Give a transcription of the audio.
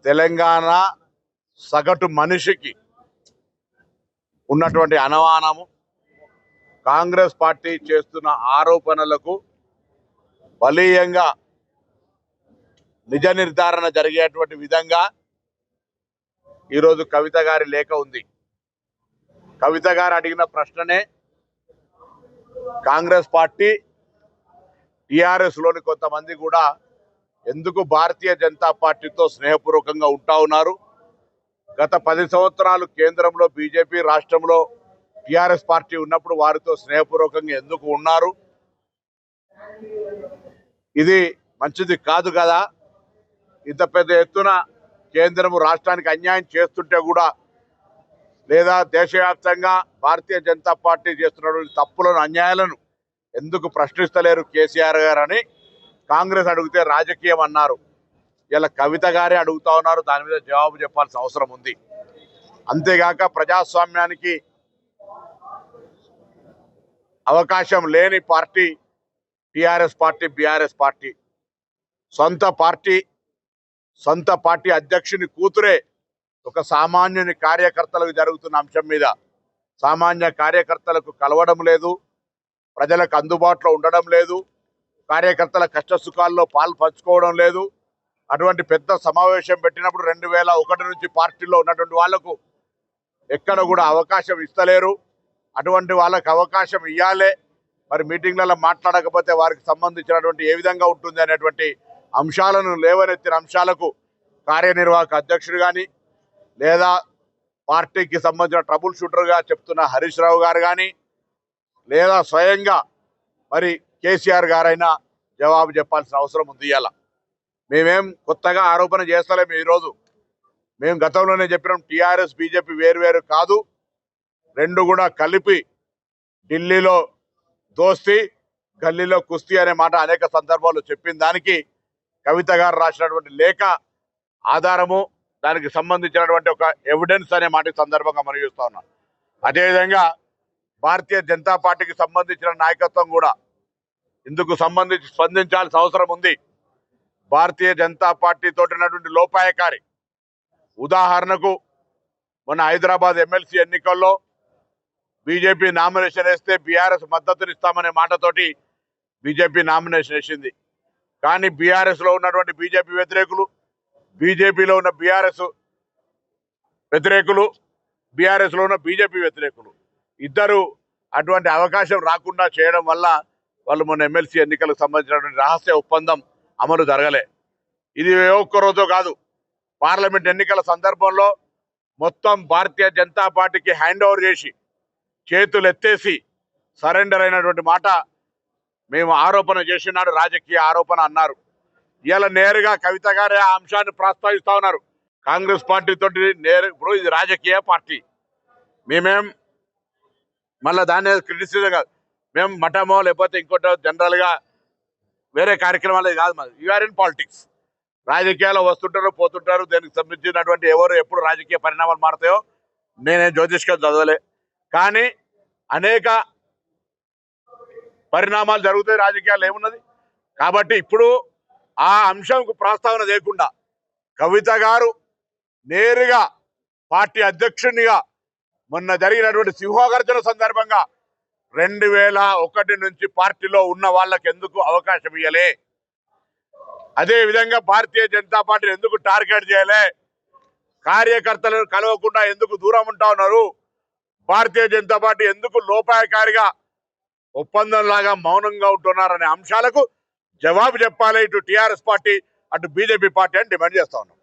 తెలంగాణ సగటు మనిషికి ఉన్నటువంటి అనుమానము, కాంగ్రెస్ పార్టీ చేస్తున్న ఆరోపణలకు బలీయంగా నిజ నిర్ధారణ జరిగేటువంటి విధంగా ఈరోజు కవిత గారి లేఖ ఉంది. కవిత గారు అడిగిన ప్రశ్ననే కాంగ్రెస్ పార్టీ, టిఆర్ఎస్ లోని కొంతమంది కూడా ఎందుకు భారతీయ జనతా పార్టీతో స్నేహపూర్వకంగా ఉంటా ఉన్నారు, గత 10 సంవత్సరాలు కేంద్రంలో బీజేపీ, రాష్ట్రంలో టిఆర్ఎస్ పార్టీ ఉన్నప్పుడు వారితో స్నేహపూర్వకంగా ఎందుకు ఉన్నారు, ఇది మంచిది కాదు కదా, ఇంత పెద్ద ఎత్తున కేంద్రము రాష్ట్రానికి అన్యాయం చేస్తుంటే కూడా, లేదా దేశవ్యాప్తంగా భారతీయ జనతా పార్టీ చేస్తున్నటువంటి తప్పులను, అన్యాయాలను ఎందుకు ప్రశ్నిస్తలేరు కేసీఆర్ గారు అని కాంగ్రెస్ అడిగితే రాజకీయం అన్నారు. ఇలా కవిత గారే అడుగుతా ఉన్నారు, దాని మీద జవాబు చెప్పాల్సిన అవసరం ఉంది. అంతేగాక ప్రజాస్వామ్యానికి అవకాశం లేని party TRS party, BRS party. సొంత పార్టీ అధ్యక్షుని కూతురే ఒక సామాన్యుని కార్యకర్తలకు జరుగుతున్న అంశం మీద సామాన్య కార్యకర్తలకు కలవడం లేదు, ప్రజలకు అందుబాటులో ఉండడం లేదు, కార్యకర్తల కష్ట సుఖాల్లో పాలు పంచుకోవడం లేదు. అటువంటి పెద్ద సమావేశం పెట్టినప్పుడు 2001 నుంచి పార్టీలో ఉన్నటువంటి వాళ్లకు ఎక్కడ కూడా అవకాశం ఇస్తలేరు. అటువంటి వాళ్ళకి అవకాశం ఇవ్వాలే. మరి మీటింగ్లలో మాట్లాడకపోతే వారికి సంబంధించినటువంటి ఏ విధంగా ఉంటుంది అనేటువంటి అంశాలను లేవనెత్తిన అంశాలకు కార్యనిర్వాహక అధ్యక్షుడు కానీ, లేదా పార్టీకి సంబంధించిన ట్రబుల్ షూటర్గా చెప్తున్న హరీష్ రావు గారు కానీ, లేదా స్వయంగా మరి కేసీఆర్ గారైనా జవాబు చెప్పాల్సిన అవసరం ఉంది. ఇవాళ మేమేం కొత్తగా ఆరోపణ చేస్తలేము. ఈరోజు మేము గతంలోనే చెప్పినాం, టీఆర్ఎస్ బీజేపీ వేరు కాదు, రెండు కూడా కలిపి ఢిల్లీలో దోస్తీ, గల్లీలో కుస్తీ అనే మాట అనేక సందర్భాల్లో చెప్పిన దానికి కవిత గారు రాసినటువంటి లేఖ ఆధారము, దానికి సంబంధించినటువంటి ఒక ఎవిడెన్స్ అనే మాట సందర్భంగా మనం చూస్తా ఉన్నాం. అదేవిధంగా భారతీయ జనతా పార్టీకి సంబంధించిన నాయకత్వం కూడా ఇందుకు సంబంధించి స్పందించాల్సిన అవసరం ఉంది. భారతీయ జనతా పార్టీ తోటినటువంటి లోపాయకారి ఉదాహరణకు మొన్న హైదరాబాద్ ఎమ్మెల్సీ ఎన్నికల్లో బీజేపీ నామినేషన్ వేస్తే బీఆర్ఎస్ మద్దతునిస్తామనే మాటతోటి బీజేపీ నామినేషన్ వేసింది. కానీ బీఆర్ఎస్లో ఉన్నటువంటి బీజేపీ వ్యతిరేకులు, బీజేపీలో ఉన్న బీఆర్ఎస్ వ్యతిరేకులు, బీఆర్ఎస్లో ఉన్న బీజేపీ వ్యతిరేకులు ఇద్దరు అటువంటి అవకాశం రాకుండా చేయడం వల్ల వాళ్ళు మొన్న ఎమ్మెల్సీ ఎన్నికలకు సంబంధించినటువంటి రహస్య ఒప్పందం అమలు జరగలే. ఇది ఒక్కరోజు కాదు, పార్లమెంట్ ఎన్నికల సందర్భంలో మొత్తం భారతీయ జనతా పార్టీకి హ్యాండ్ ఓవర్ చేసి చేతులు ఎత్తేసి సరెండర్ అయినటువంటి మాట మేము ఆరోపణ చేసినాడు, రాజకీయ ఆరోపణ అన్నారు. ఇలా నేరుగా కవిత గారే ఆ అంశాన్ని ప్రస్తావిస్తా ఉన్నారు. కాంగ్రెస్ పార్టీ తోటి ఇప్పుడు ఇది రాజకీయ పార్టీ, మేమేం మళ్ళీ దాన్ని క్రిటిసిజం కాదు, మేము మఠమో లేకపోతే ఇంకోటో జనరల్గా వేరే కార్యక్రమాలు కాదు. మాది యూఆర్ ఇన్ పాలిటిక్స్. రాజకీయాలు వస్తుంటారు, పోతుంటారు. దానికి సంబంధించినటువంటి ఎవరు ఎప్పుడు రాజకీయ పరిణామాలు మారుతాయో నేనే జ్యోతిష్గా చదవలే, కానీ అనేక పరిణామాలు జరుగుతాయి రాజకీయాలు, ఏమున్నది. కాబట్టి ఇప్పుడు ఆ అంశంకు ప్రస్తావన లేకుండా కవిత గారు నేరుగా పార్టీ అధ్యక్షునిగా మొన్న జరిగినటువంటి సింహగర్జన సందర్భంగా 2001 నుంచి పార్టీలో ఉన్న వాళ్ళకి ఎందుకు అవకాశం ఇవ్వలే, అదే విధంగా భారతీయ జనతా పార్టీని ఎందుకు టార్గెట్ చేయలే, కార్యకర్తలను కలవకుండా ఎందుకు దూరం ఉంటా ఉన్నారు, భారతీయ జనతా పార్టీ ఎందుకు లోపాయకారిగా ఒప్పందంలాగా మౌనంగా ఉంటున్నారనే అంశాలకు జవాబు చెప్పాలి ఇటు టిఆర్ఎస్ పార్టీ, అటు బీజేపీ పార్టీ అని డిమాండ్ చేస్తా ఉన్నాం.